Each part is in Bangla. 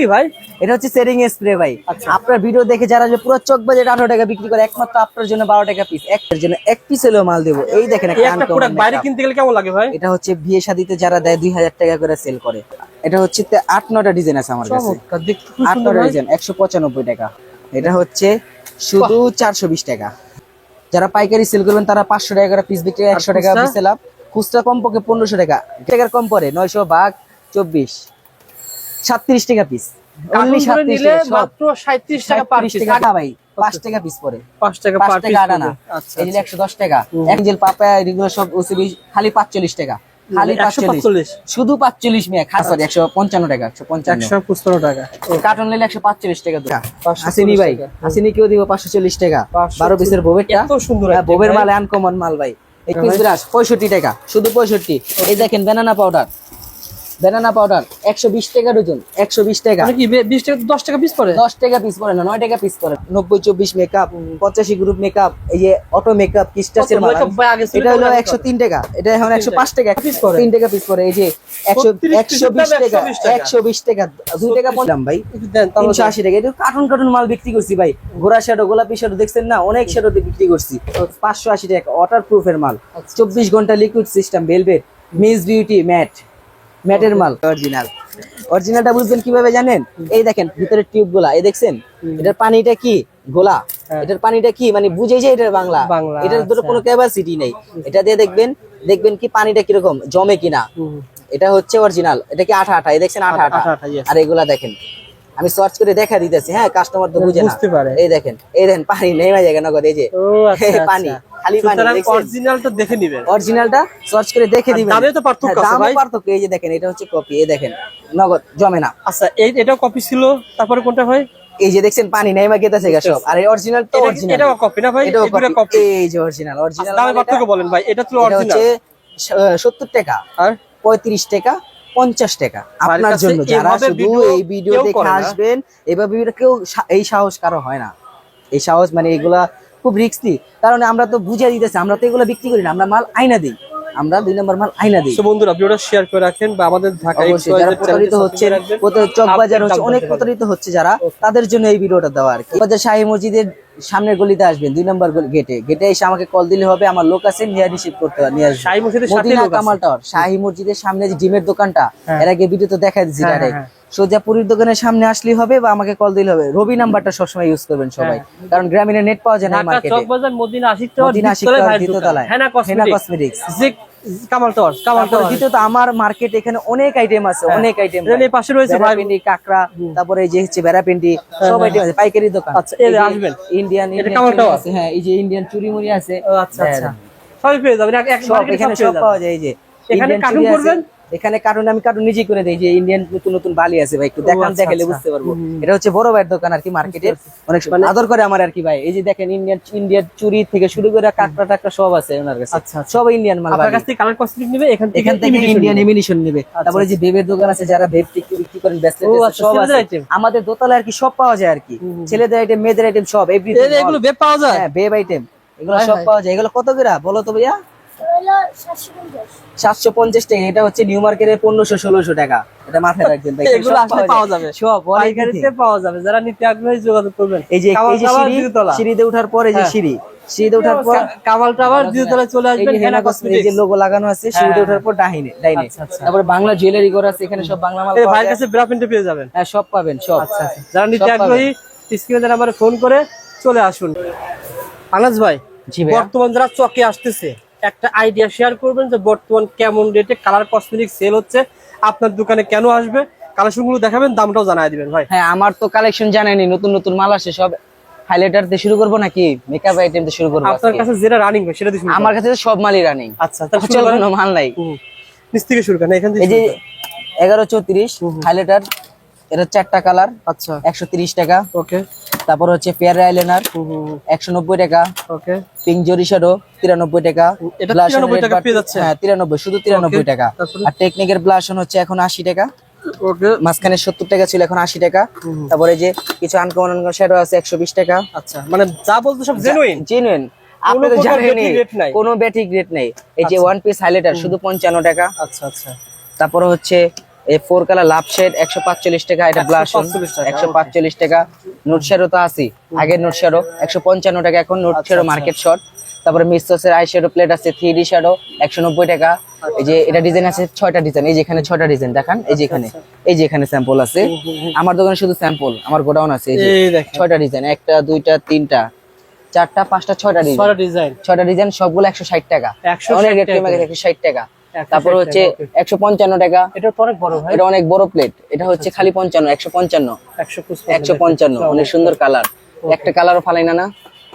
কি ভাই? এটা হচ্ছে সেটিং স্প্রে ভাই। আপনার ভিডিও দেখে যারা যে পুরো চক বাজেট 18 টাকা বিক্রি করে, একমাত্র আপনার জন্য 12 টাকা পিস, এর জন্য এক পিস হলেও মাল দেবো। এই দেখেন একটা প্রোডাক্ট বাইরে কিনতে গেলে কেমন লাগে ভাই? এটা হচ্ছে বিয়ে শাদিতে যারা দেয় 2000 টাকা করে সেল করে। এটা হচ্ছে 8-9টা ডিজাইন আছে আমার কাছে, 8-9টা ডিজাইন 195 টাকা। এটা হচ্ছে শুধু 420 টাকা। যারা পাইকারি সেল করবেন তারা 500 টাকা করে পিস বিক্রি, 100 টাকা পিসে লাভ। খুচরা কমপক্ষে 1500 টাকা, টাকার কম পড়ে 900 ভাগ 24, 37 টাকা পিস। অনলি 37 টাকা, মাত্র 37 টাকা পার পিস ভাই। 5 টাকা পিস পড়ে, 5 টাকা পার পিস আনা। এই যে 110 টাকা। এঞ্জেল পাপায়া এগুলো সব ওসিবি খালি 45 টাকা, খালি 45, শুধু 45 মিয়া খাস। সরি 155 টাকা, 155 টাকা। কার্টন নিলে 145 টাকা দাও। আসেনি ভাই, আসেনি কেউ দিব 540 টাকা। 12 পিসের বোবেরটা এত সুন্দর, বোবের মাল আনকমন মাল ভাই। এই পিস ব্রাশ 65 টাকা, শুধু 65। এই দেখেন ব্যানানা পাউডার, ব্যানানা পাউডার 120 টাকা ডজন, 120 টাকা। মানে কি 20 টাকা 10 টাকা পিস পড়ে? 10 টাকা পিস পড়ে না, 9 টাকা পিস পড়ে। 90-24 মেকআপ, 85 গ্রুপ মেকআপ, এই যে অটো মেকআপ কিস্টাসের মাল, এটা হলো 103 টাকা। এটা এখন 105 টাকা পিস পড়ে, 3 টাকা পিস পড়ে। এই যে 120 টাকা, 120 টাকা 2 টাকা পড়লাম ভাই, 380 টাকা। এটা কার্টন মাল বিক্রি করছি ভাই। ঘোড়া শ্যাডো, গোলাপি শ্যাডো দেখছেন না, অনেক শ্যাডোতে বিক্রি করছি। 580 টাকা ওয়াটার প্রুফের মাল, 24 ঘন্টা liquid system, velvet, miss beauty ম্যাটের মাল। অরিজিনালটা বুঝবেন কিভাবে জানেন? এই দেখেন ভিতরে টিউব গুলা, এই দেখছেন এটার পানিটা কি গোলা, এটার পানিটা কি মানে বুঝে যে এটার বাংলা, এটার ধরো কোনো ক্যাপাসিটি নেই। এটা দিয়ে দেখবেন কি পানিটা কিরকম জমে কিনা। এটা হচ্ছে অরিজিনাল। এটা কি আঠা, এই দেখছেন আঠা। আর এগুলা দেখেন আমি সার্চ করে দেখা দিতেছি, হ্যাঁ কাস্টমার তো বুঝে না। এই দেখেন পানি নেমে যায় নগদ, এই যে পানি, খালি পানি। অরিজিনালটা দেখে নেবেন, অরিজিনালটা সার্চ করে দেখে দিবেন। দামে তো পার্থক্য আছে ভাই, পার্থক্য। এই যে দেখেন এটা হচ্ছে কপি, এই দেখেন নগদ জমে না। আচ্ছা এটাও কপি ছিল, তারপরে কোনটা ভাই? এই যে দেখছেন পানি নেমে গেছে সব। আর এই অরিজিনাল তো অরিজিনাল, এটাও কপি না ভাই? এটাও কপি। এই যে অরিজিনাল দামে পার্থক্য বলেন ভাই। এটা তো অরিজিনাল হচ্ছে 70 টাকা, আর 35 টাকা, 50 টাকা আপনার জন্য। যারা শুধু এই ভিডিও দেখে আসবেন, এভাবে কেউ এই সাহস কারো হয় না। এই সাহস মানে এগুলা খুব রিস্কি, কারণ আমরা তো বুঝিয়ে দিতেছি, আমরা তো এগুলো বিক্রি করি না, আমরা মাল আইনা দিই, আমরা 2 নম্বর মাল আইনা দিই। তো বন্ধুরা ভিডিওটা শেয়ার করে রাখেন, বা আমাদের ঢাকায় যারা প্রতারিত হচ্ছে, চকবাজার হচ্ছে অনেক প্রতারিত হচ্ছে যারা, তাদের জন্য এই ভিডিওটা দেওয়া আর কি। শাহী মসজিদের সামনের গলিতে আসবেন, 2 নম্বর গেটে এসে আমাকে কল দিলে হবে, আমার লোক আছে, নিয়ে রিসিভ করতে হবে। শাহী মসজিদের সাথে কামাল টাওয়ার, শাহী মসজিদের সামনে যে ডিমের দোকানটা, এর আগে ভিডিওতে দেখা দিয়েছি ডাইরেক্ট। সোজাপুরীর দোকানের সামনে আসলেই হবে, বা আমাকে কল দিলে হবে। রবি নাম্বারটা সবসময় ইউজ করবেন সবাই, কারণ গ্রামীণের নেট পাওয়া যায় না মার্কেটে। চকবাজার মদিনা আশিক টাওয়ার দ্বিতীয়তলায় হেনা কসমেটিক্স, কামাল টাওয়ার দ্বিতীয়ত। আমার মার্কেট এখানে অনেক আইটেম আছে, অনেক আইটেম। এর পাশে রয়েছে ভেড়াপিন্ডি, কাকড়া, তারপরে এই যে হচ্ছে ভেড়াপিন্ডি, সব আইটেম আছে, পাইকারি দোকান। আচ্ছা এই আসবেন, ইন্ডিয়ান কামাল টাওয়ার আছে, হ্যাঁ এই যে ইন্ডিয়ান চুড়িমুড়ি আছে। আচ্ছা সবই পেয়ে যাবেন, এখানে সব পাওয়া যায়। এই যে এখানে কার্টুন করবেন, এখানে কার্টুন আমি কার্টুন নিজেই করে দেই। যে ইন্ডিয়ান নতুন বালি আছে ভাই, একটু দেখালে বুঝতে পারবো। এটা হচ্ছে বড় ভাইয়ের দোকান আর কি, মার্কেটের অনেক আদর করে আমার আর কি ভাই। এই যে দেখেন ইন্ডিয়ান চুরি থেকে শুরু করে কাকড়া টাকড়া সব আছে ওনার কাছে। সব ইন্ডিয়ান মাল। আপনার কাছ থেকে কালার কসমেটিক নেবে, এখান থেকে ইন্ডিয়ান এমিনেশন নেবে। তারপরে যে বেবের দোকান আছে, যারা বেব বিক্রি করেন ব্যাসলেট সব আছে আমাদের দোতলায় আর কি, সব পাওয়া যায় আর কি। ছেলেদের আইটেম, মেয়েদের আইটেম সব, এভরিথিং। এগুলো বেব পাওয়া যায়? হ্যাঁ বেব আইটেম এগুলো সব পাওয়া যায়। এগুলো কত করে বলো তো ভাইয়া? 750 টাকা। এটা হচ্ছে নিউ মার্কেটের 1500-1600 টাকা। এটা মাথায় রাখবেন ভাই, এগুলো আসলে পাওয়া যাবে, সব পাইকারিতে পাওয়া যাবে। যারা নিতে আগ্রহী যোগাযোগ করবেন। এই যে সিঁড়িতে ওঠার পরে যে সিঁড়িতে ওঠার পর কামাল টাওয়ার দ্বিতীয়তলায় চলে আসবেন, হেনা কসমেটিক্স এই যে লোগো লাগানো আছে। সিঁড়িতে ওঠার পর ডাইনে। তারপরে বাংলা জুয়েলারি ঘর আছে, এখানে সব বাংলা মাল পাওয়া যায়। ভাইয়ের কাছে ব্রাপিন্টে পেয়ে যাবেন। হ্যাঁ সব পাবেন সব। যারা নিতে আগ্রহী স্ক্রিনে নাম্বারে ফোন করে চলে আসুন। আনাস ভাই, বর্তমান যারা চকে আসতেছে, একটা আইডিয়া শেয়ার করবেন যে বর্তমান কেমন রেটে কালার কসমেটিক সেল হচ্ছে, আপনার দোকানে কেন আসবে, কালেকশন গুলো দেখাবেন, দামটাও জানাই দিবেন ভাই। হ্যাঁ আমার তো কালেকশন জানাইনি, নতুন মাল আসে সব। হাইলাইটার দিয়ে শুরু করবো নাকি মেকআপ আইটেম দিয়ে শুরু করবো? আপনার কাছে যেটা রানিং হয় সেটা দিয়ে শুরু। আমার কাছে সব মালই রানিং। আচ্ছা তাহলে কোনো মাল নাই, নিচ থেকে শুরু করেন। এখান থেকে এই যে 1134 হাইলাইটার, এটা 4টা কালার। আচ্ছা 130 টাকা। ওকে। তারপর হচ্ছে ফেয়ার আইলাইনার 190 টাকা। ওকে। পিঙ্ক জরি শ্যাডো 93 টাকা। এটা 93 টাকা পেয়ে যাচ্ছে। হ্যাঁ 93, শুধু 93 টাকা। আর টেকনিকের ব্লাশন হচ্ছে এখন 80 টাকা। ওকে। মাঝখানে 70 টাকা ছিল, এখন 80 টাকা। তারপরে যে কিছু আনকমন শ্যাডো আছে 120 টাকা। আচ্ছা মানে যা বলতে সব জেনুইন। আপনি তো জানেনই কোনো ব্যাটিক রেট নাই। এই যে ওয়ান পিস হাইলাইটার শুধু 55 টাকা। আচ্ছা। তারপরে হচ্ছে এই 4 কালার লাভ শেড 145 টাকা, এটা ব্লাশ 145 টাকা। নোট শ্যাডো তো আছে, আগের নোট শ্যাডো 155 টাকা, এখন নোট শ্যাডো মার্কেট শর্ট। তারপরে মিসসের আই শ্যাডো প্লেট আছে 3D শ্যাডো 190 টাকা। এই যে এটা ডিজাইন আছে 6টা ডিজাইন, এই যে এখানে 6টা ডিজাইন দেখান, এই যে এখানে, এই যে এখানে স্যাম্পল আছে। আমার দোকানে শুধু স্যাম্পল, আমার গোডাউন আছে এই যে 6টা ডিজাইন, 1টা 2টা 3টা 4টা 5টা 6টা ডিজাইন, 6টা ডিজাইন সবগুলো 160 টাকা, অনেক রেট কমে গেছে 160 টাকা। তারপর হচ্ছে 155 টাকা, এটা তো অনেক বড় ভাই, এটা অনেক বড় প্লেট, এটা হচ্ছে খালি 55 155 অনেক সুন্দর কালার, একটা কালারও ফালাই না।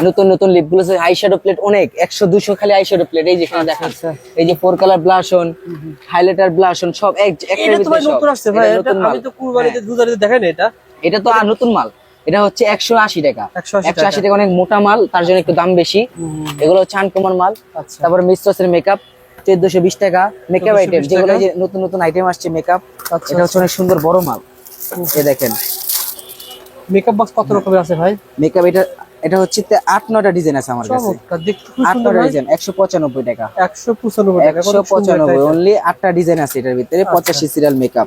নতুন নতুন লিপ গুলো আই শ্যাডো প্লেট অনেক 100 200 খালি আই শ্যাডো প্লেট, এই যেখানে দেখেন এই যে 4 কালার ব্লাশন, হাইলাইটার ব্লাশন সব একটা ভিতরে সব। নতুন আসছে ভাই, আমি তো কুরবানিতে দুধারিতে দেখেন এটা তো আর নতুন মাল, এটা হচ্ছে 180 টাকা, 180 টাকা অনেক মোটা মাল, তার জন্য একটু দাম বেশি। এগুলো হচ্ছে আনকমন মাল। তারপর মিস্ট্রেসের মেকআপ 1420 টাকা, মেকআপ আইটেম যেগুলো যে নতুন নতুন আইটেম আসছে মেকআপ, এটা হচ্ছে অনেক সুন্দর বড় মাল। এই দেখেন মেকআপ বক্স কত রকমের আছে ভাই? মেকআপ এটা হচ্ছে 8-9টা ডিজাইন আছে আমার কাছে, 8-9টা ডিজাইন 195 টাকা, 195 অনলি 8টা ডিজাইন আছে এটার ভিতরে, 85 সিরিয়াল মেকআপ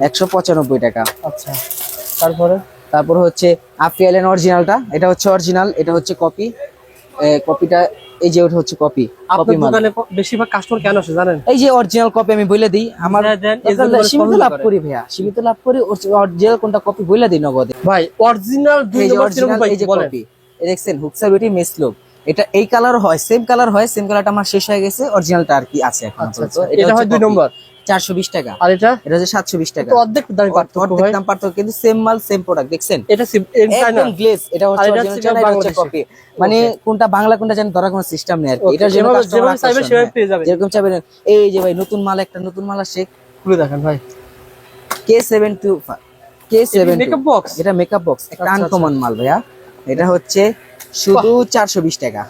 195 টাকা। আচ্ছা, তারপর হচ্ছে আফিয়ালেন অরিজিনালটা, এটা হচ্ছে অরিজিনাল, এটা হচ্ছে কপি। কপিটা এই যে ওটা হচ্ছে কপি। আপনার দোকানে বেশিরভাগ কাস্টমার কেন আসে জানেন? এই যে অরিজিনাল কপি আমি বলে দিই, আমার সীমিত লাভ করি ভাইয়া, সীমিত লাভ করি। অরিজিনাল কোনটা কপি বলে দিই নগদে ভাই। অরিজিনাল দুই নম্বর সিরাম ভাই, এই যে কপি, এই দেখছেন হুকসা বিউটি মেসলুক, এটা এই কালার হয়, সেম কালার হয়, সেম কালারটা আমার শেষ হয়ে গেছে, অরিজিনালটা আর কি আছে এখন। এটা হয় 2 নম্বর 420 টাকা, আর এটা হচ্ছে 720 টাকা, তো অর্ধেক দাম পার্থক্য ভাই, দাম পার্থক্য, কিন্তু সেম মাল সেম প্রোডাক্ট। দেখছেন এটা একদম গ্লেজ, এটা হচ্ছে অরিজিনাল চায়না, এটা হচ্ছে কপি। মানে কোনটা বাংলা কোনটা জানেন ধরার কোনো সিস্টেম নেই আর কি। এটা যেভাবে চাইবে সেভাবে পেয়ে যাবেন, যেরকম চাইবেন। এই যে ভাই নতুন মাল, একটা নতুন মাল আসছে, খুলে দেখেন ভাই, K7 মেকআপ বক্স, এটা মেকআপ বক্স, একটা আনকমন মাল ভাইয়া। এটা হচ্ছে শুধু 420 টাকা,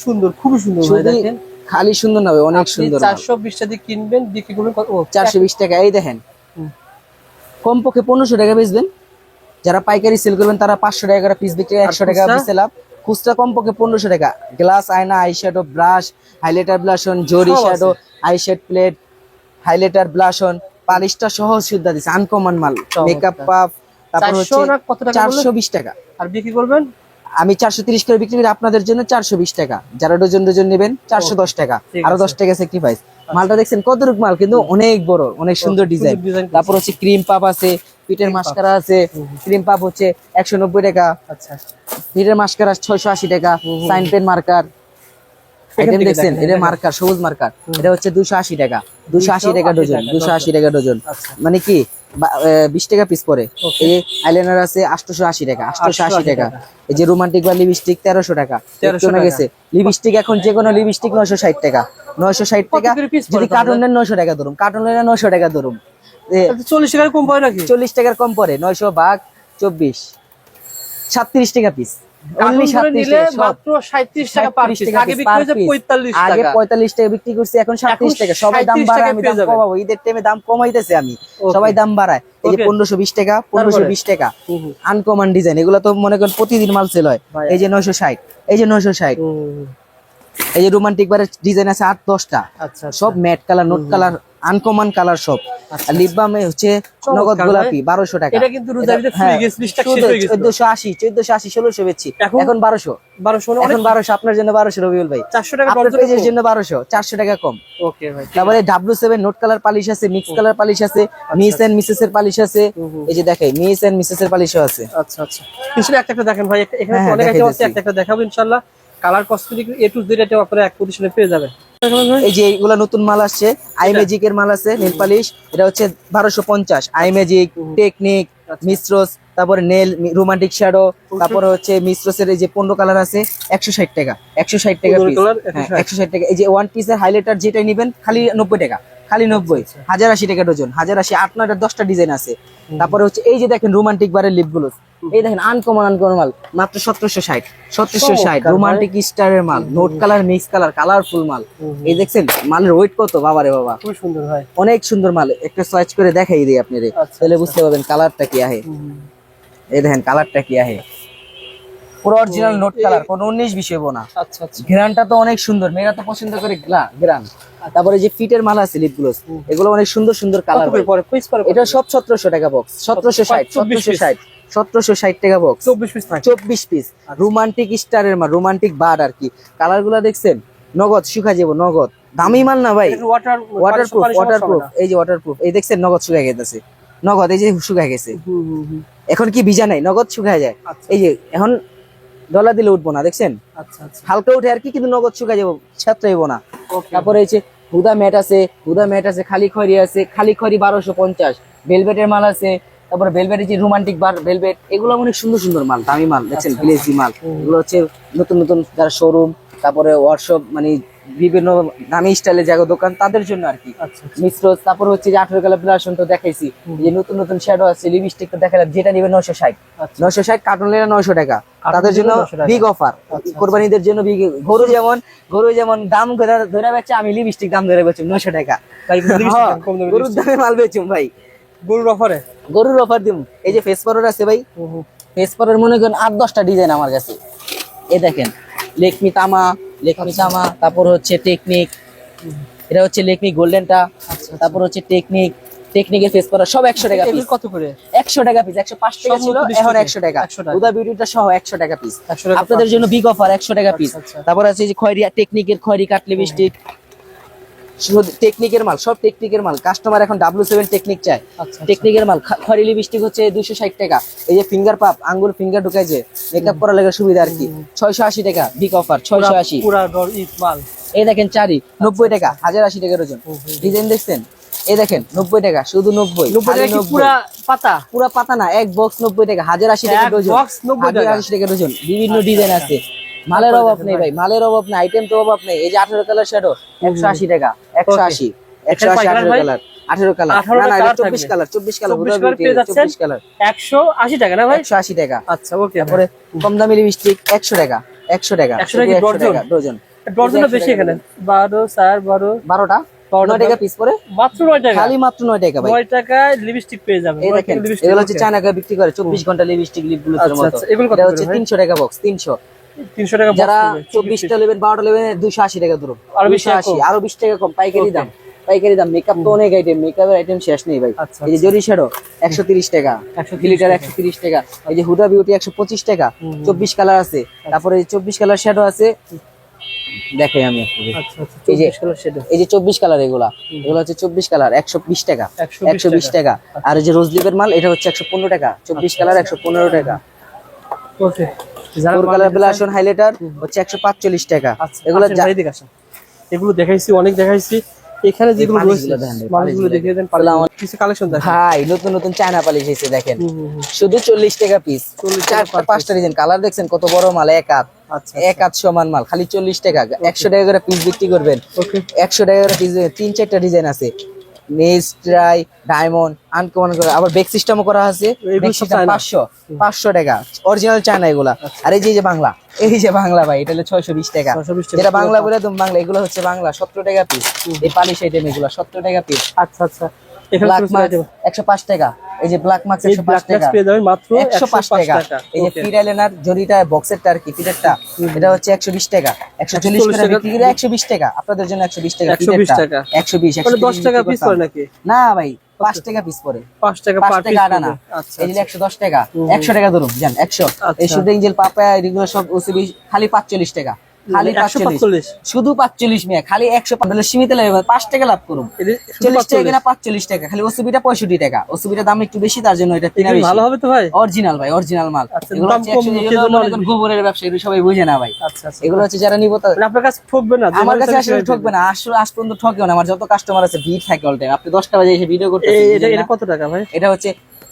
সুন্দর, খুবই সুন্দর ভাই। দেখেন খালি সুন্দর না ভাই, অনেক সুন্দর। 420 টাকা দিয়ে কিনবেন, বিক্রি করবেন কত? 420 টাকা। এই দেখেন কমপক্ষে 1500 টাকা বেচবেন, যারা পাইকারি সেল করবেন তারা 500 টাকা করে পিস বিক্রি, 100 টাকা পিসে লাভ। খুচরা কমপক্ষে 1500 টাকা। গ্লাস, আয়না, আইশ্যাডো, ব্রাশ, হাইলাইটার, ব্লাশন, জরি শ্যাডো, আইশ্যাড প্লেট, হাইলাইটার, ব্লাশন, পালিশটা সহ সুদ্ধা দিছে, আনকমন মাল। মেকআপ পাফ, তারপর হচ্ছে 420 টাকা। আর বিক্রি করবেন আমি 430 করে বিক্রি করি, আপনাদের জন্য 420 টাকা। যারা ডজন ডজন নেবেন 410 টাকা, আরো 10 টাকা স্যাক্রিফাইস। মালটা দেখছেন কতটুক মাল, কিন্তু অনেক বড়, অনেক সুন্দর ডিজাইন। তারপর হচ্ছে ক্রিম পাপ আছে, পিটের মাস্কারা আছে, ক্রিম পাপ হচ্ছে 190 টাকা। আচ্ছা, পিটের মাস্কারা 680 টাকা। সাইন পেন মার্কার আইটেম দেখছেন, এটা মার্কার, সবুজ মার্কার, এটা হচ্ছে 280 টাকা, 280 টাকা ডজন, 280 টাকা ডজন। মানে কি 20 টাকা পিস পরে। এই আইলাইনার আছে 880 টাকা, 880 টাকা। এই যে রোমান্টিক বা লিপস্টিক 1300 টাকা, কমে গেছে। লিপস্টিক এখন যে কোনো লিপস্টিক 960 টাকা, 960 টাকা। যদি কার্টুন নেন 900 টাকা ধরুন, কার্টুন নেন 900 টাকা ধরুন, 40 টাকার কম পড়ে নাকি? 40 টাকার কম পড়ে, 900 ভাগ 24, 37 টাকা পিস। অনলি 37 টাকা, মাত্র 37 টাকা পার পিস। আগে বিক্রি হয়েছে 45 টাকা, আগে 45 টাকা বিক্রি করছি, এখন 37 টাকা। সবাই দাম বাড়ায়, আমি দাম কমাবো, ঈদের টাইমে দাম কমাইতেছে আমি, সবাই দাম বাড়ায়। এই যে 1520 টাকা, 1520 টাকা আনকমন ডিজাইন, এগুলো তো মনে করেন প্রতিদিন মাল সেল হয়। এই যে 960, এই যে 960। এই যে রোমান্টিক বারের ডিজাইন আছে 8-10টা, সব matte colour, note colour, uncommon colour সব। আর লিপ বামে হচ্ছে নগদ গোলাপি 1200 টাকা। এটা কিন্তু রোজারিতে ফ্রি গেস লিস্টটা শেষ হয়ে গেছে। 1480, 1600 বেচছি, এখন 1200, এখন 1200 আপনার জন্য, 1200 রবিউল ভাই, 400 টাকা আপনার পেজের জন্য 1200, 400 টাকা কম। ওকে ভাই। তারপরে W7 নোট কালার পালিশ আছে, মিক্স কালার পালিশ আছে, মিস এন্ড মিসেস এর পালিশ আছে। এই যে দেখেন মিস এন্ড মিসেস এর পালিশও আছে। আচ্ছা আচ্ছা, পিছনে একটা দেখেন ভাই, এখানে অনেক আইটেম আছে, একটা দেখাবো ইনশাআল্লাহ। Colour cosmetic A to Z item আপনারা এক পজিশনে পেয়ে যাবেন। এই যে এগুলা নতুন মাল আসছে, আই ম্যাজিক এর মাল আছে, নেল পালিশ, এটা হচ্ছে 1250। আই ম্যাজিক, টেকনিক, মিস্ট্রোস, তারপরে নেল, রোমান্টিক শ্যাডো, তারপরে হচ্ছে মিস্ট্রোসের এই যে 15 কালার আছে 160 টাকা, 160 টাকা পিস, 160 টাকা। এই যে ওয়ান পিসের হাইলাইটার যেটাই নেবেন খালি 90 টাকা, খালি 90, 1080 টাকা ডজন, 1080, 8-9টা 10টা ডিজাইন আছে। তারপরে হচ্ছে এই যে দেখেন রোমান্টিক বারের লিপ গুলো, এই দেখেন আনকমন মাল, মাত্র 1760 রোমান্টিক স্টারের মাল, note colour, mix colour, colourful মাল। এই দেখছেন মালের ওয়েট কত, বাবারে বাবা, খুব সুন্দর ভাই, অনেক সুন্দর মাল। একটা সোয়াচ করে দেখাই দিই আপনাদের, তাহলে বুঝতে পারবেন কালারটা কি আহে। এই দেখেন কালারটা কি আহে, পুরো অরিজিনাল নোট কালার, কোনো 19-20 হইব না। আচ্ছা আচ্ছা। ঘ্রানটা তো অনেক সুন্দর, মেয়েরা তো পছন্দ করে ঘ্রান। তারপরে যে ফিটের মালা আছে লিপ গ্লোস, এগুলো অনেক সুন্দর সুন্দর কালার। এটা সব 1700 টাকা বক্স, 1760 টাকা বক্স, 24 পিস। রোমান্টিক স্টারের মাল, রোমান্টিক বার্ড আর কি। কালার গুলা দেখছেন, নগদ শুকা যাবো, নগদ দামি মাল না ভাই, ওয়াটারপ্রুফ। এই যে ওয়াটারপ্রুফ, এই দেখছেন নগদ শুকায় গেছে, নগদ এই যে শুকায় গেছে। এখন কি ভিজা নাই, নগদ শুকায় যায়। এই যে এখন ডলার দিলে উঠবো না, দেখছেন হালকা উঠে আর কি, কিন্তু নগদ শুকায় যাবো, ছাত্র হইব না। তারপরে এই যে হুদা ম্যাট আছে, খালি খয়রি আছে, খালি খয়রি 1250। ভেলভেটের মাল আছে, তারপরে ভেলভেটের যে রোমান্টিক বার ভেলভেট, এগুলো অনেক সুন্দর সুন্দর মাল, দামি মাল দেখছেন, ভিলেজি মাল। এগুলো হচ্ছে নতুন নতুন যারা শোরুম, তারপরে ওয়ার্কশপ, মানে বিভিন্ন দামি স্টাইলের জায়গা দোকান, তাদের জন্য আর কি। মিশ্র, তারপর হচ্ছে যে 18 কালার ব্লাশন তো দেখাইছি, যে নতুন নতুন শ্যাডো আছে, লিপস্টিক তো দেখালাম, যেটা নিবে 960, কার্টন লেলা 900 টাকা, তাদের জন্য বিগ অফার। কোরবানিদের জন্য বিগ। গরু যেমন দাম ধরে বেচে, আমি লিপস্টিক দাম ধরে বেচুম 900 টাকা। গরুর দামে মাল বেচুম ভাই, গরুর অফার দিম। এই যে ফেস পাউডার আছে ভাই, ফেস পাউডার মনে করেন 8-10টা ডিজাইন আমার কাছে। এই দেখেন লেকমি তামা, তারপর হচ্ছে টেকনিক, এটা হচ্ছে লেকমি গোল্ডেনটা। তারপর হচ্ছে টেকনিকের ফেস পাউডার, সব 100 টাকা পিস। কত করে? 100 টাকা পিস, 105 টাকা ছিল, এখন 100 টাকা। হুদা বিউটিটা সহ 100 টাকা পিস, আপনাদের জন্য বিগ অফার, 100 টাকা পিস। তারপর আছে যে টেকনিকের খয়রি কাট লিপস্টিক, টেকনিকের মাল, সব টেকনিকের মাল। কাস্টমার এখন W7 টেকনিক চায়, টেকনিকের মাল। খয়রি লিপস্টিক হচ্ছে 260 টাকা। এই যে ফিঙ্গার পাপ, আঙ্গুর ফিঙ্গার ঢুকায় যে মেকআপ করার লাগে সুবিধা আর কি, 680 টাকা বিগ অফার, 680। এই দেখেন চারি 90 টাকা, 1080 টাকা ডজন। ডিজাইন দেখছেন, এই দেখেন 90 টাকা, শুধু 90 পুরা পাতা না, এক বক্স 90 টাকা, 1080 টাকা ডজন, 1080 টাকা ডজন। বিভিন্ন ডিজাইন আছে, মালের অভাব নেই ভাই, মালের অভাব নেই, আইটেম তো অভাব নেই। এই যে 18 কালার শ্যাডো 180 টাকা, 180 18 কালার, 18 কালার না না, এটা 24 কালার, 24 কালার 180 টাকা না ভাই, 180 টাকা। আচ্ছা ওকে। তারপরে কম দামি লিপস্টিক 100 টাকা, 100 টাকা ডজন। ডজনও বেশি এখানে, 12 4 12টা 9 টাকা পিস পড়ে, মাত্র 9 টাকা, খালি মাত্র 9 টাকা ভাই। 9 টাকায় লিপস্টিক পেয়ে যাবেন। এই দেখেন এগুলো হচ্ছে চায়নাকে বিক্রি করে 24 ঘন্টা লিপস্টিক, লিপ গ্লোসের মতো। এটা হচ্ছে 300 টাকা বক্স, 300 টাকা। যারা 24টা নেবেন, 12টা নেবেন, 280 টাকা দূর, আরো 20 টাকা কম, পাইকারি দাম। মেকআপ তো অনেক আইটেম, মেকআপের আইটেম শেষ নেই ভাই। এই যে জরি শ্যাডো 130 টাকা, গ্লিটার 130 টাকা। এই যে হুডা বিউটি 125 টাকা, 24 কালার আছে। তারপরে 24 কালার শ্যাডো আছে, দেখাই আমি এই যে 24 কালার, এগুলো হচ্ছে 24 কালার 120 টাকা, 120 টাকা। আর এই যে রোজ লিপের মাল, এটা হচ্ছে 115 টাকা, 24 কালার 115 টাকা। ওকে, ফোর কালার ব্লাশন হাইলাইটার হচ্ছে 145 টাকা। এগুলো দেখাইছি, অনেক দেখাইছি। এখানে যেগুলো রয়েছে মানুষগুলো দেখিয়ে দেন, পারলে আমার কিছু কালেকশন দেখান ভাই। নতুন নতুন চায়না পালিশ এসেছে, দেখেন শুধু 40 টাকা পিস, 4-5টা ডিজাইন। কালার দেখছেন কত বড় মাল, এক হাত সমান মাল, খালি 40 টাকা। 100 টাকা করে পিস বিক্রি করবেন, 100 টাকা করে পিস। 3-4টা ডিজাইন আছে, নেস্ট্রাই, ডায়মন্ড, আনকমন করে, আবার বেক সিস্টেমও করা আছে। 500 টাকা, অরিজিনাল চায়না এগুলা। আর এই যে বাংলা, ভাই, এটা হলো 620 টাকা। যেটা বাংলা বলে তুমি বাংলা, এগুলো হচ্ছে বাংলা, 17 টাকা পিস। এই পালিশ আইটেম এগুলো 17 টাকা পিস। আচ্ছা আচ্ছা। ব্ল্যাক মার্ক 105 টাকা। এই যে ব্ল্যাক মার্ক 105 টাকা পেয়ে যাবেন মাত্র 105 টাকা। এই যে ফিরাইলেনার জরিটা, বক্সেরটা আর কি, ফিটারটা, এটা হচ্ছে 120 টাকা। 140 করে বিক্রি করে 120 টাকা, আপনাদের জন্য 120 টাকা। 120 10 টাকা পিস পড়ে নাকি? না ভাই, 5 টাকা পিস পড়ে, 5 টাকা আনা। এই যে 110 টাকা, 100 টাকা ধরুন, জান 100। এই শুধু ইঞ্জেল পাপায়া এগুলো সব ওসিবি খালি 45 টাকা, খালি 45, শুধু 45 মিয়া, খালি 105 সীমিত লাভ, 5 টাকা লাভ করুন। 40 টাকা কিনা 45 টাকা, খালি ওসিবিটা 65 টাকা। ওসিবিটা দাম একটু বেশি, তার জন্য এটা কিনা বেশি। ভালো হবে তো ভাই, অরিজিনাল ভাই, অরিজিনাল মাল। এগুলো হচ্ছে গোবরের ব্যবসা, এটা সবাই বুঝে না ভাই। এগুলো হচ্ছে যারা নিব, আপনার কাছে ঠকবে না, আমার কাছে আসলে ঠকবে না, আসলে আজ পর্যন্ত ঠকেও না। আমার যত কাস্টমার আছে ভিড় থাকে অল টাইম। আপনি 10টা বাজে এসে ভিডিও করতে, এটা কত টাকা ভাই? এটা হচ্ছে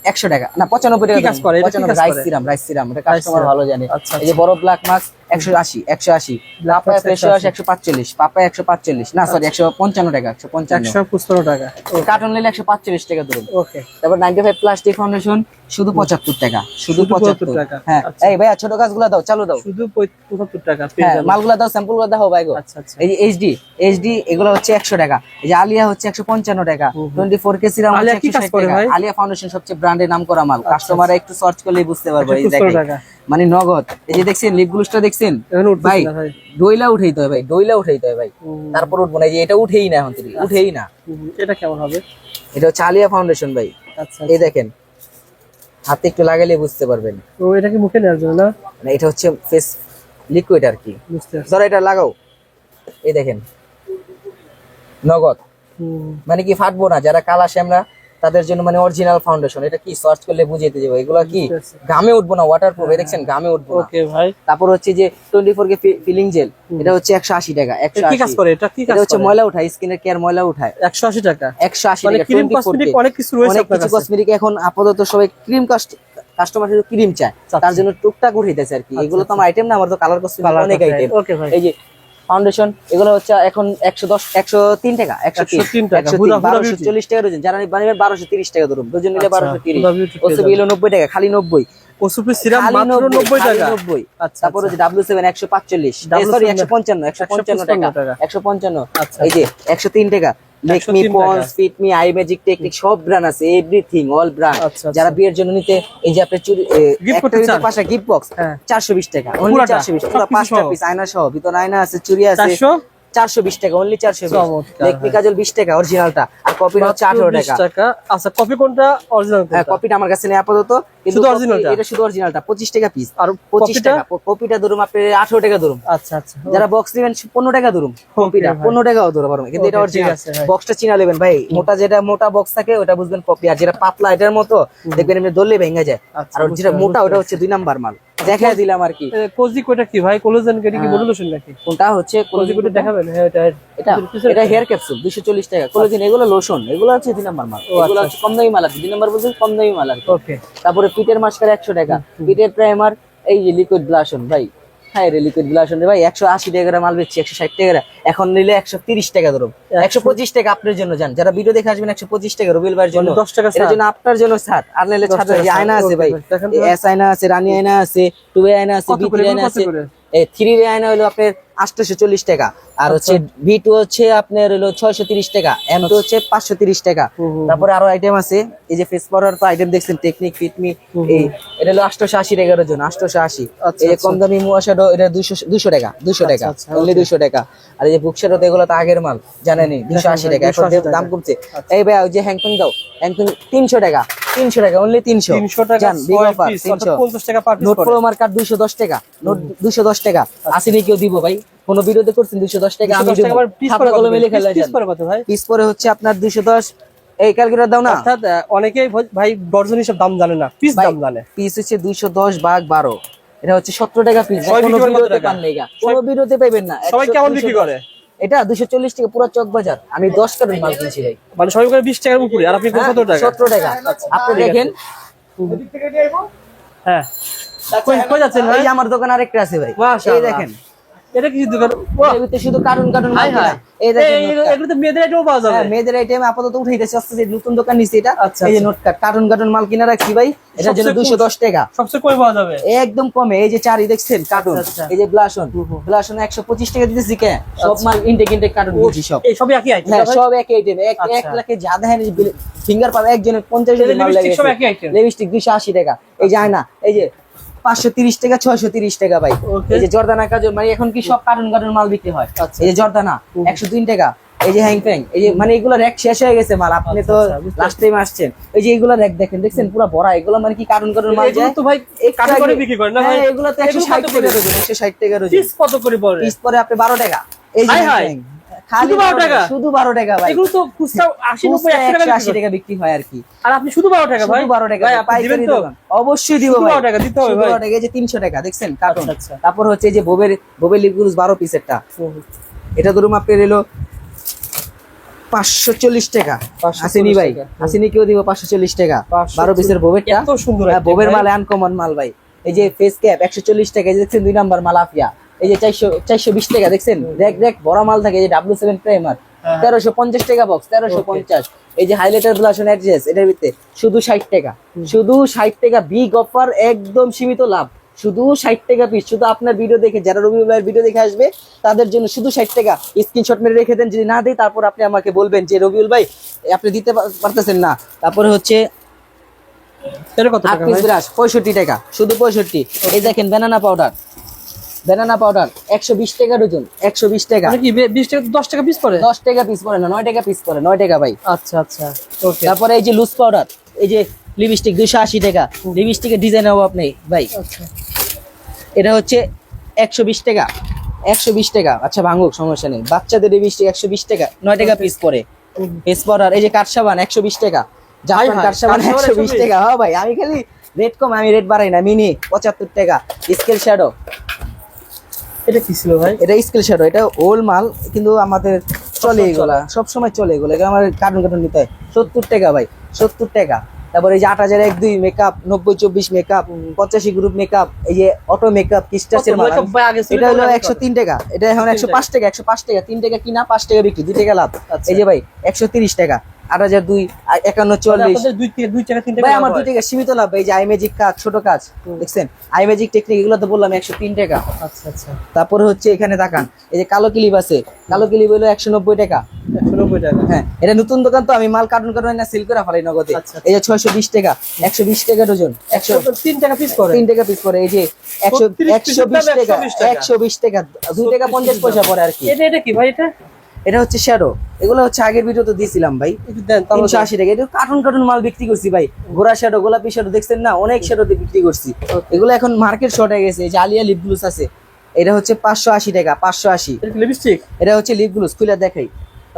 100 টাকা না, 95 টাকা কাজ করে। 95 রাইস সিরাম, এটা কাস্টমার ভালো জানে। এই যে বড় black mask 180, papaya fresh 145, papaya 145 না, সরি 155 টাকা, 155 টাকা। কার্টন নিলে 145 টাকা ধরুন। ওকে। তারপর 95 প্লাস্টিক ফাউন্ডেশন শুধু 75 টাকা, শুধু 75 টাকা। হ্যাঁ, এই ভাইয়া ছোট গাছগুলো দাও, চালু দাও, শুধু 75 টাকা। হ্যাঁ, মালগুলো দাও, স্যাম্পল গুলো দাও ভাই গো। আচ্ছা আচ্ছা। এই যে এইচডি এগুলো হচ্ছে 100 টাকা। এই যে আলিয়া হচ্ছে 155 টাকা। 24K সিরাম হচ্ছে 160 টাকা। আলিয়া ফাউন্ডেশন সবচেয়ে ব্র্যান্ডের নাম করা মাল, কাস্টমাররা একটু সার্চ করলেই বুঝতে পারবে। এই দেখেন মানে নগদ। এই যে দেখছেন লিপ গ্লুসটা দেখছেন ভাই, ডইলা উঠাইতে হয় ভাই, ডইলা উঠাইতে হয় ভাই, তারপর উঠবো না। এই যে এটা উঠেই না এখন থেকে, উঠেই না। এটা কেমন হবে? এটা হচ্ছে আলিয়া ফাউন্ডেশন ভাই। আচ্ছা, এই দেখেন হাতে একটু লাগালে বুঝতে পারবেন। তো এটা কি মুখে নেওয়ার জন্য না? মানে এটা হচ্ছে ফেস লিকুইড আর কি। বুঝতে পারছি। ধরো এটা লাগাও, এই দেখেন নগদ। মানে কি ফাটবো না, যারা কালা শ্যামরা তাদের জন্য মানে অরিজিনাল ফাউন্ডেশন। এটা কি সার্চ করলে বুঝাইতে যাবো, এগুলা কি ঘামে উঠবো না, ওয়াটারপ্রুফ। দেখছেন ঘামে উঠবো না। ওকে ভাই। তারপর হচ্ছে যে 24K ফিলিং জেল, এটা হচ্ছে 180 টাকা। কি কাজ করে এটা? কি কাজ এটা হচ্ছে করে? ময়লা উঠায়, স্কিনের কেয়ার ময়লা উঠায়। 180 টাকা। 180 মানে টাকা। ক্রিম কসমেটিক অনেক কিছু রয়েছে অনেক আপনার কিছু কাছে। কসমেটিক এখন আপাতত সবাই ক্রিম কাস্টমার ক্রিম চায়, তার জন্য টুকটাক উঠাইতেছে আর কি। এগুলো তো আমার আইটেম না, আমার তো কালার কসমেটিক অনেক আইটেম। ওকে ভাই। এই যে ফাউন্ডেশন, এগুলো হচ্ছে এখন 103 টাকা। 103 টাকা। 1240 টাকা ডজন। যারা নেবেন 1230 টাকা ধরুন, দুজন নিলে 1230। ওসবি হলো 90 টাকা, খালি 90। ওসুপি সিরাম মাত্র 90 টাকা। 90। তারপর হচ্ছে W7 145, সরি 155 টাকা। 155। এই যে 103 টাকা। Make me, Pond's, fit me, I magic technique, সব ব্র্যান্ড আছে, এভরিথিং অল ব্র্যান্ড। যারা বিয়ের জন্য নিতে, এই যে আপনার চুরি একটা পাশা গিফট বক্স 420 টাকা, অনলি 420 টাকা। পুরো 5টা পিস আয়না সহ, ভিতর আয়না আছে, চুড়ি আছে, 420 টাকা, অনলি 420। মেক মি কাজল 20 টাকা অরিজিনালটা, আর কপিটা হচ্ছে 18 টাকা। আচ্ছা, কপি কোনটা অরিজিনাল? হ্যাঁ, কপিটা আমার কাছে নেই আপাতত, কিন্তু শুধু অরিজিনালটা। এটা শুধু অরিজিনালটা 25 টাকা পিস। আর 25 টাকা কপিটা ধরুন, আপনি 18 টাকা ধরুন। আচ্ছা আচ্ছা। যারা বক্স নেবেন 15 টাকা ধরুন, কপিটা 15 টাকাও ধরে পারবেন, কিন্তু এটা অরিজিনাল। বক্সটা চিনা নেবেন ভাই, মোটা যেটা মোটা বক্স থাকে ওটা বুঝবেন কপি, আর যেটা পাতলা এটার মতো দেখবেন এমনি দললে ভেঙে যায়। আর যেটা মোটা ওটা হচ্ছে 2 নাম্বার মাল। দেখাই দিলাম আর কি। কোজি কোটা কি ভাই? কোলাজেন কেটে কি মডুলেশন নাকি? কোনটা হচ্ছে কোজি কোটা দেখাবেন? হ্যাঁ, এটা হেয়ার ক্যাপসুল 240 টাকা। কোলাজেন এগুলো লোশন, এগুলো হচ্ছে 2 নাম্বার মাল। এগুলো হচ্ছে কম দামি মাল আছে, 2 নাম্বার বলতে কম দামি মাল আর কি। ওকে। তারপরে পিটের মাস্কারা 100 টাকা, পিটের প্রাইমার, এই যে লিকুইড ব্লাশন ভাই, হ্যাঁ রে লিকুইড ব্লাশন রে ভাই 180 টাকা মাল বেচছি, 160 টাকা। এখন নিলে 130 টাকা ধরুন, 125 টাকা আপনার জন্য। যান যারা ভিডিও দেখে আসবেন 125 টাকা রবিল ভাইয়ের জন্য, 10 টাকা এর জন্য আপনার জন্য ছাড়। আর নিলে ছাড়। আয়না আছে ভাই, এস আয়না আছে, রানী আয়না আছে, 2 আয়না আছে, বি3 আয়না আছে। এই 3 আয়না হলো আপনার 840 টাকা, আর হচ্ছে V2 হচ্ছে আপনার হলো 630 টাকা, M2 হচ্ছে 530 টাকা। তারপরে আরো আইটেম আছে, এই যে ফেস পাউডার তো আইটেম দেখছেন, টেকনিক ফিটমি, এই এটা হলো 880 টাকার জন্য, 880। এই যে কম দামি মুয়াশাডো, এটা 200 টাকা, 200 টাকা, অনলি 200 টাকা। আর এই যে বুকশাডো তো এগুলো তো আগের মাল, জানেনই, 280 টাকা। এখন দাম কমছে। এই ভাই ওই যে হ্যাংপিং দাও, হ্যাংপিং 300 টাকা, 300 টাকা, অনলি 300 টাকা। জান বিগ অফার 300। 50 টাকা per piece. Note pro marker 210 টাকা, নোট 210 টাকা। আসেনি কেউ দিব ভাই, কোন ভিডিওতে করছেন 210 টাকা, আমি দেব। পিস করে কত ভাই? পিস পরে হচ্ছে আপনার 210। এই ক্যালকুলেটর দাও না। অর্থাৎ অনেকেই ভাই ডজন হিসাব দাম জানে না, পিস দাম জানে। পিস হচ্ছে 210 ভাগ 12, এটা হচ্ছে 17 টাকা পিস। কোন ভিডিওতে পান না, কোন ভিডিওতে পাবেন না। সবাই কেমন বিক্রি করে এটা? 240 টাকা পুরো চক বাজার। আমি 10 কার্টন মাল কিনছি ভাই, মানে সবাই করে 20 টাকার উপরে, আর আপনি 17 টাকা। 17 টাকা। আপনি দেখেন, হ্যাঁ কই যাচ্ছেন ভাই? এই যে আমার দোকান আরেকটা আছে ভাই, এই দেখেন। এটা কি দোকান? এর ভিতরে শুধু কার্টুন কার্টুন মাল। এই দেখেন এগুলো তো মেয়েদের আইটেমও পাওয়া যাবে। হ্যাঁ, মেয়েদের আইটেম আপাতত উঠাইতেছে, আস্তে নতুন দোকান নিছি এটা। এই যে নোট কার্টুন কার্টুন মাল কিনা রাখছি ভাই, এটার জন্য 210 টাকা। সবচেয়ে কমে পাওয়া যাবে, একদম কমে। এই যে চারি দেখছেন কার্টুন, এই যে ব্লাশন 125 টাকা দিতেছি। কে সব মাল ইনটেক কার্টুন দিছি সব। এই সবই একই আইটেম? হ্যাঁ, সব একই আইটেম। 1 লাখে যা দেখেন ফিঙ্গার পাবে একজনের 50 টাকা মাল লাগে। সব একই আইটেম। লিপস্টিক 280 টাকা। এই যে আয়না, এই যে 530 টাকা, 630 টাকা ভাই। এই যে জর্দানা কাজল, মানে এখন কি সব কার্টুন কার্টুন মাল বিক্রি হয়। এই যে জর্দানা 103 টাকা। এই যে হ্যাংপ্যাং, এই যে মানে এগুলো র‍্যাক শেষ হয়ে গেছে মাল, আপনি তো লাস্ট টাইম আসছেন। এই যে এগুলো র‍্যাক দেখেন, দেখছেন পুরো ভরা। এগুলো মানে কি কার্টুন কার্টুন মাল যায় তো ভাই, কার্টুন করে বিক্রি করেন না ভাই? হ্যাঁ, এগুলো তো 160 টাকা ডজন, 160 টাকা ডজন। পিস কত করে পড়ে? পিস পরে আপনি 12 টাকা। এই যে খালি 12 টাকা, শুধু 12 টাকা ভাই। এগুলো তো খুচরা 80 90 180 টাকা বিক্রি হয় আর কি। আর আপনি শুধু 12 টাকা ভাই? 12 টাকা ভাই আপনি দিবেন তো? অবশ্যই দিব ভাই, 12 টাকা দিতে হবে ভাই। 12 টাকা। এই যে 300 টাকা দেখছেন কার্টুন। আচ্ছা। তারপর হচ্ছে এই যে বোবের লিপগুলো 12 পিসেরটা, এটা ধরুন আপনার এলো 540 টাকা। আসেনি ভাই, আসেনি কেউ দিব 540 টাকা 12 পিসের বোবেরটা। এত সুন্দর বোবের মাল আনকমন মাল ভাই। এই যে ফেস ক্যাপ 140 টাকা, এই যে দেখছেন 2 নাম্বার মাল আফিয়া। এই যে 420 টাকা দেখছেন, দেখ বড় মাল থাকে। এই যে W7 প্রাইমার 1350 টাকা বক্স, 1350। এই যে হাইলাইটার ব্লাশন অ্যাড্রেস, এটার ভিতরে শুধু 60 টাকা, শুধু 60 টাকা। বিগ অফার, একদম সীমিত লাভ, শুধু 60 টাকা পিস। শুধু আপনার ভিডিও দেখে, যারা রবিউল ভাইয়ের ভিডিও দেখে আসবে তাদের জন্য শুধু 60 টাকা। স্ক্রিনশট মেরে রেখে দেন, যদি না দেই তারপর আপনি আমাকে বলবেন যে রবিউল ভাই আপনি দিতে পারতেছেন না। তারপরে হচ্ছে এটা কত 8 টাকা পিস ভাই? ব্রাশ 65 টাকা, শুধু 65। এই দেখেন ব্যানানা পাউডার 120 টাকা ডজন, 120 টাকা। মানে কি 20 টাকা 10 টাকা পিস পড়ে? 10 টাকা পিস পড়ে না, 9 টাকা পিস পড়ে, 9 টাকা ভাই। আচ্ছা আচ্ছা ওকে। তারপরে এই যে লুজ পাউডার, এই যে লিপস্টিক 280 টাকা, লিপস্টিকের ডিজাইন হবে আপনি ভাই। আচ্ছা এটা হচ্ছে 120 টাকা, 120 টাকা। আচ্ছা ভাঙুক, সমস্যা নেই। বাচ্চাদের লিপস্টিক 120 টাকা, 9 টাকা পিস পড়ে। ফেস পাউডার এই যে কাঠসাবান 120 টাকা, জাপান হাই, কাঠসাবান কাঠসাবান 120 টাকা। হ্যাঁ ভাই, আমি খালি রেট কম, আমি রেট বাড়াই না। মিনি 75 টাকা। স্কেল শ্যাডো, এটা কি ছিল ভাই? এটা স্কেল শ্যাডো, এটা ওল মাল কিন্তু আমাদের চলে এগুলা, সব সময় চলে এগুলো, এটা আমার কার্টুন কার্টুন নিতে হয়। 70 টাকা ভাই, 70 টাকা। তারপরে এই যে 8001-2 মেকআপ, 90-24 মেকআপ, 85 গ্রুপ মেকআপ, এই যে অটো মেকআপ কিস্টাসের মাল, মেকআপ ভাই আগে ছিল এটা হলো 103 টাকা, এটা এখন 105 টাকা, 105 টাকা। 3 টাকা কিনা, 5 টাকা বিক্রি, 2 টাকা লাভ। আচ্ছা। এই যে ভাই 130 টাকা, 8002, 51-44। আপনাদের 2 টাকা 3 টাকা ভাই লাভ আমার 2 হয়। টাকা সীমিত লাভ। এই যে আই ম্যাজিক কাজ, ছোট কাজ দেখছেন, আই ম্যাজিক টেকনিক, এগুলো তো বললাম 103 টাকা। আচ্ছা আচ্ছা তারপরে হচ্ছে এখানে তাকান, এই যে কালো ক্লিপ আছে, কালো ক্লিপ হলো 190 টাকা। 190 টাকা। হ্যাঁ, এটা নতুন দোকান তো, আমি মাল কার্টুন কার্টুন না সেল করে ফেলাই নগদে। আচ্ছা। এই যে 620 টাকা, 120 টাকা ডজন, 3 টাকা পিস করে। 3 টাকা পিস পরে। এই যে 36 পিসের দাম 120 টাকা, 120 টাকা। 120 টাকা, 2 টাকা 50 পয়সা পরে আর কি। এটা কি ভাই? এটা হচ্ছে শ্যাডো, এগুলো হচ্ছে আগের ভিডিও তো দিয়েছিলাম ভাই, একটু দেন তাহলে। 380 টাকা। এটা কার্টুন কার্টুন মাল বিক্রি করছি ভাই, ঘোড়া শ্যাডো, গোলাপি শ্যাডো দেখছেন না, অনেক শ্যাডো বিক্রি করছি। এগুলো এখন মার্কেট শর্ট হয়ে গেছে। এই যে আলিয়া লিপ গ্লুস আছে, এটা হচ্ছে 580 টাকা, 580। এটা লিপস্টিক? এটা হচ্ছে লিপ গ্লুস, খুলে দেখাই।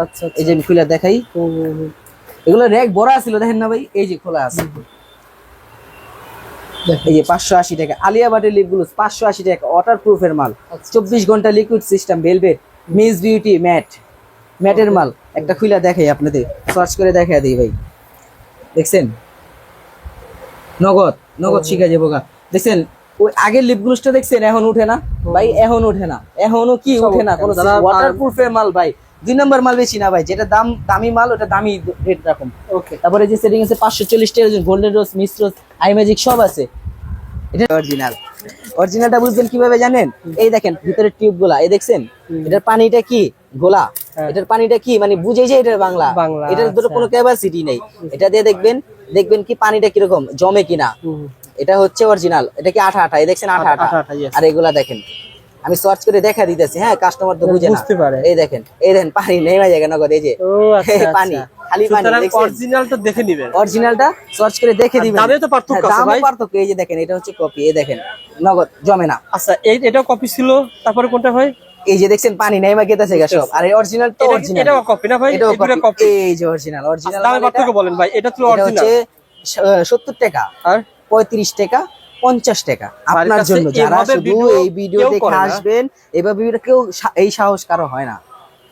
আচ্ছা এই যে আমি খুলে দেখাই, এগুলো র্যাক বড় ছিল দেখেন না ভাই, এই যে খোলা আছে। এই যে 580 টাকা আলিয়া বাটের লিপ গ্লুস, 580 টাকা, ওয়াটার প্রুফের মাল, 24 ঘন্টা liquid system, velvet, miss beauty ম্যাটের মাল। একটা খুলে দেখাই আপনাদের, সার্চ করে দেখাই দিই ভাই। দেখছেন নগদ নগদ শিখা যাবো গা। দেখছেন ওই আগের লিপ গ্লুসটা দেখছেন, এখন উঠে না ভাই, এখন উঠে না, এখনো কি উঠে না কোনো। ওয়াটার প্রুফের মাল ভাই, 2 নম্বর মাল বেশি না ভাই, যেটা দামি মাল ওটা দামি রেট রাখুন। ওকে। তারপরে যে সেটিং আছে 540 টাকা, golden rose, miss rose, I magic সব আছে। এটা অরিজিনালটা বুঝবেন কিভাবে জানেন? এই দেখেন ভিতরে টিউব গুলা, এই দেখছেন, এটার পানিটা কি গোলা, এটার পানিটা কি মানে বুঝে যে এটার বাংলা, এটার ভিতরে কোনো ক্যাপাসিটি নেই। এটা দিয়ে দেখবেন কি পানিটা কিরকম জমে কিনা। এটা হচ্ছে অরিজিনাল, এটা কি আঠা আঠা, এই দেখছেন আঠা আঠা। আর এগুলা দেখেন, আমি সার্চ করে দেখা দিতেছি, হ্যাঁ কাস্টমার তো বুঝে না, বুঝতে পারে। এই দেখেন পানি নেই জায়গা নগদ, এই যে পানি, খালি পানি। অরিজিনালটা দেখে নেবেন, অরিজিনালটা সার্চ করে দেখে দিবেন। দামে তো পার্থক্য আছে ভাই। পার্থক্য, এই যে দেখেন এটা হচ্ছে কপি, এই দেখেন নগদ জমে না। আচ্ছা এটাও কপি ছিল, তারপরে কোনটা ভাই? এই যে দেখছেন পানি নেইমা গেতেছে সব। আর এই অরিজিনাল তো অরিজিনাল, এটাও কপি না ভাই? এটাও এগুলো কপি। এই যে অরিজিনাল দামে পার্থক্য বলেন ভাই। এটা ছিল এটা অরিজিনাল হচ্ছে 70 টাকা, আর 35 টাকা, 50 টাকা আপনার কাছে জন্য, যারা এভাবে শুধু ভিডিও এই ভিডিও কেউ দেখে করে না। আসবেন। এভাবে ভিডিও কেউ এই সাহস কারো হয় না,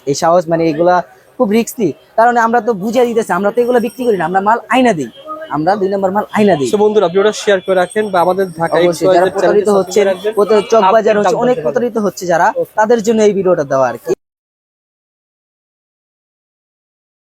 এই সাহস মানে এগুলা খুব রিস্কি। কারণ আমরা তো বুঝিয়ে দিতেছি, আমরা তো এগুলো বিক্রি করি না, আমরা মাল আইনা দিই, আমরা 2 নম্বর মাল আইনা দিই। তো বন্ধুরা ভিডিওটা শেয়ার করে রাখেন, বা আমাদের ঢাকা অবশ্যই যারা প্রতারিত হচ্ছে, চকবাজার হচ্ছে, অনেক প্রতারিত হচ্ছে যারা, তাদের জন্য এই ভিডিওটা দেওয়া আর কি।